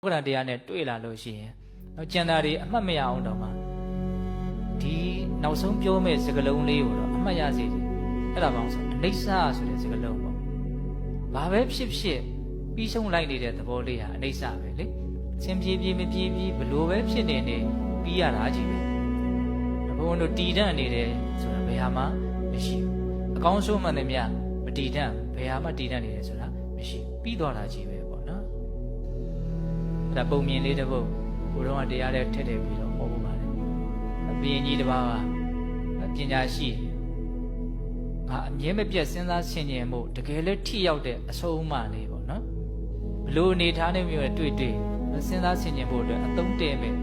ဥက္ကဋ္ဌတရားနဲ့တွေ့လာလို့ရှိရင်ကျန်တာတွေအမှတ်မရအောင်တော့မှဒီနောက်ဆုံးပြောမဲ့စကားလုံးလေးကိုတော့အမှတ်ရစေတယ်အဲ့ဒါပေါင်းဆိုအနိစ္စဆိုတဲ့စကားလုံးပေါ့ဘာပဲဖြစ်ဖြစ်ပြီးဆုံးလိုက်နေတဲ့သဘောလေးဟာအနိစ္စပဲလေစင်ပြေပြေမပြေပြေဘလို့ပဲဖြစ်နေနေပြီးရတာကြီးပဲဘုန်းတို့တည်တံ့နေတယ်ဆိုတာဘယ်ဟာမှမရှိဘူးအကောင်းဆုံးမှန်တယ်မြမတည်တံ့ဘယ်ဟာမှတည်တံ့နေတယ်ဆိုတာမရှိဘူးပြီးသွားတာကြီးပဲပေါ့နော်ဒါပုံမြင်လေးတစ်ပုဒ်ဘုရားကတရားနဲ့ထည့်ထည့်ပြီးတော့ဟောဖို့ပါတယ်အပြင်ကြီးတစ်ပါးကပညာရှိငါအမြဲမပြတ်စဉ်းစားဆင်ခြင်မှုတကယ်လဲထိရောက်တဲ့အဆုံးအမလေးပေါ့နော်ဘလို့အနေထားနဲ့မျိုးတွေ့စဉ်းစားဆင်ခြင်ဖို့အတွက်အသုံးတည့်မဲ့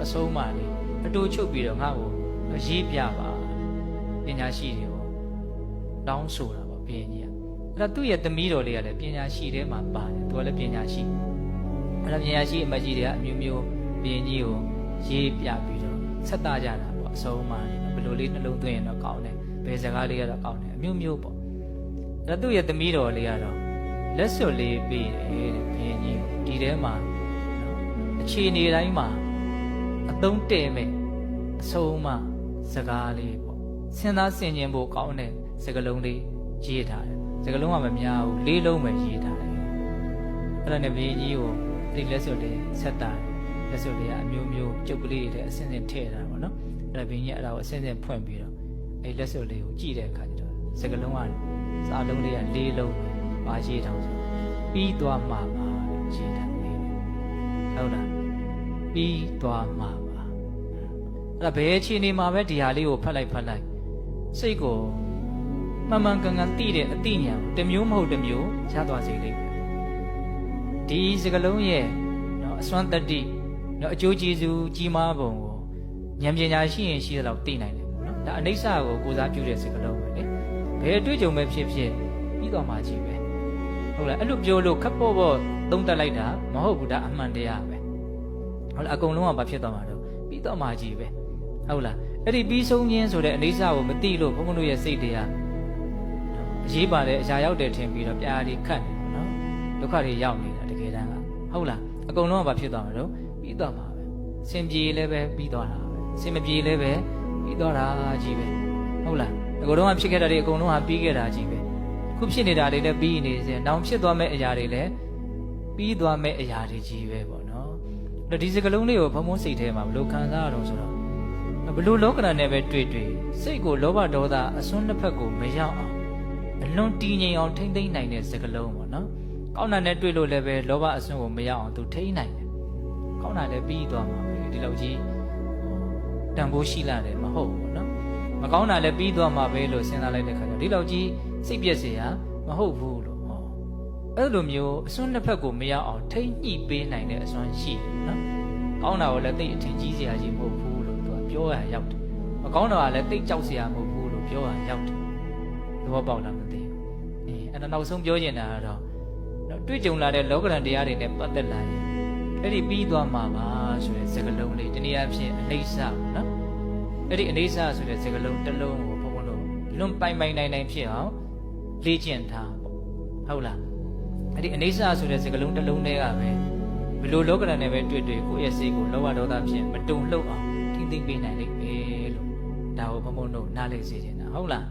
အဆုံးအမလေးအတူချုပ်ပြီးတော့ငါ့ကိုရေးပြပါပညာရှိတွေကိုတောင်းဆိုတာပေါ့ဘုရင်ကြီးကအဲ့တော့သူ့ရဲ့သမီးတော်လေးကလည်းပညာရှိထဲမှာပါတယ်သူကလည်းပညာရှိအဲ့တော့ပညာရှိအမကြီးတွေကအမျိုးမျိုးဘုရင်ကြီးကိုရေးပြပြီးတော့ဆက်သားကြတာပေါ့အဆုံးအမလေးဘယ်လိုလေးနှလုံးသွင်းရင်တော့ကောင်းတယ်ဘယ်စကားလေးကတော့ကောင်းတယ်အမျိုးမျိုးပေါ့အဲ့တော့သူ့ရဲ့သမီးတော်လေးကတော့လက်စွပ်လေးပေးတယ်တဲ့ဘုရင်ကြီးဒီထဲမှာအခြေအနေတိုင်းမှာအသုံးတည့်မဲ့အဆုံးအမစကားလေးပေါ့စဉ်းစားဆင်ခြင်ဖို့ကောင်းတဲ့စကားလုံးလေးရေးထားတယ်စကားလုံးကမများဘူးလေးလုံးပဲရေးထားတယ်အဲ့ဒါနဲ့ဘုရင်ကြီးကိုဒီလက်စွပ်လေးဆက်တာလက်စွပ်လေးကအမျိုးမျိုးကျုပ်ကလေးတွေအစင်းစင်းထည့်ထားတာပေါ့နော်အဲ့ဒါဘုရင်ကြီးအဲ့ဒါကိုအစင်းစင်းဖွင့်ပြီးတော့အဲ့လက်စွပ်လေးကိုကြည့်တဲ့အခါကျတော့စကားလုံးကစာလုံးလေးကလေးလုံးပါရေးထားဆိုပြီးသွားမှာပါလို့ရေးထားတယ်ဟုတ်လားပြီးသွားမှာအဲ့ဒါဘယ်အခြေအနေမှာပဲဒီဟာလေးကိုဖတ်လိုက်စိတ်ကိုမှန်မှန်ကန်ကန်သိတဲ့အသိဉာဏ်တစ်မျိုးမဟုတ်တစ်မျိုးရသွားစေလိမ့်မယ်ဒီစကလုံးရဲ့နော်အစွမ်းတတ္တိနော်အကျိုးကျေးဇူးကြီးမားပုံကိုဉာဏ်ပညာရှိရင်ရှိသလောက်သိနိုင်တယ်ပေါ့နော်ဒါအနိစ္စကိုကိုးစားပြုတဲ့စကလုံးပဲလေဘယ်အတွေ့အကြုံပဲဖြစ်ဖြစ်ပြီးတော့မှကြီးပဲဟုတ်လားအဲ့လိုပြောလို့ခပ်ပေါ့ပေါ့သုံးသပ်လိုက်တာမဟုတ်ဘူးဒါအမှန်တရားပဲဟုတ်လားအကုန်လုံးကဘာဖြစ်သွားမှာတော့ပြီးတော့မှကြီးပဲဟုတ်လားအဲ့ဒီပြီးဆုံးခြင်းဆိုတဲ့အနေစာကိုမသိလို့ဘုန်းဘုန်းတို့ရဲ့စိတ်တွေကအရေးပါတဲ့အရာရောက်တယ်ထင်ပြီးတော့ပြားတွေခတ်နေနော်ဒုက္ခတွေရောက်နေတာတကယ်တမ်းကဟုတ်လားအကုန်လုံးကဘာဖြစ်သွားမှာတော့ပြီးသွားမှာပဲစင်ပြေလည်းပဲပြီးသွားတာပဲစင်မပြေလည်းပဲပြီးသွားတာကြီးပဲဟုတ်လားအကုန်လုံးကဖြစ်ခဲ့တာတွေအကုန်လုံးကပြီးခဲ့တာကြီးပဲခုဖြစ်နေတာတွေလည်းပြီးနေစေနောင်ဖြစ်သွားမယ့်အရာတွေလည်းပြီးသွားမယ့်အရာတွေကြီးပဲပေါ့နော်အဲ့ဒီစကလုံးလေးကိုဘုံဘုံစိတ်ထဲမှာဘလို့ခံစားရတော့ဆိုတော့ဘလို့လောကဓာတ်နဲ့ပဲတွေ့စိတ်ကိုလောဘဒေါသအစွန်းတစ်ဖက်ကိုမရောက်အောင်အလွန်တည်ငြိမ်အောင်ထိမ့်သိမ့်နိုင်တဲ့စကလုံးပေါ့နော်ကောင်းတာနဲ့တွေ့လို့လည်းပဲလောဘအစွန်းကိုမရောက်အောင်သူထိမ့်နိုင်တယ်ကောင်းတာလည်းပြီးသွားမှာပဲဒီလောက်ကြီးတန်ဖိုးရှိလာတယ်မဟုတ်ဘူးနော်မကောင်းတာလည်းပြီးသွားမှာပဲလို့စဉ်းစားလိုက်တဲ့ခါကျဒီလောက်ကြီးစိတ်ပြည့်စရာမဟုတ်ဘူးလို့ဟောအဲ့လိုမျိုးအစွန်းတစ်ဖက်ကိုမရောက်အောင်ထိမ့်ညှိပေးနိုင်တဲ့အစွမ်းရှိတယ်နော်ကောင်းတာကိုလည်းသိအထင်ကြီးစရာကြီးမဟုတ်ဘူးပြောရရောက်တယ်မကောင်းတော့လည်းတိတ်ကြောက်เสียမဟုတ်ဘူးလို့ပြောရရောက်တယ်သဘောပေါက်လားမသိဘူးအဲ့တော့နောက်ဆုံးပြောချင်တာကတော့တွေ့ကြုံလာတဲ့လောကဓာတ်တရားတွေနဲ့ပတ်သက်လာရင်အဲ့ဒီပြီးသွားမှာပါဆိုတဲ့စကားလုံးလေးတနည်းအားဖြင့်အနိစ္စနော်အဲ့ဒီအနိစ္စဆိုတဲ့စကားလုံးတစ်လုံးကိုဘုံဘုံတို့လွန်ပိုင်နိုင်ဖြစ်အောင်လေ့ကျင့်ထားပေါ့ဟုတ်လားအဲ့ဒီအနိစ္စဆိုတဲ့စကားလုံးတစ်လုံးတည်းကပဲဘယ်လိုလောကဓာတ်နဲ့ပဲတွေ့ကိုယ့်ရဲ့စိတ်ကိုလောဘဒေါသဖြင့်မတုံ့လှုပ်အောင်သိပေးနိုင်လိမ့်မယ်လို့ဒါကိုဘုံဘုံတို့နားလည်စေချင်တာဟုတ်လား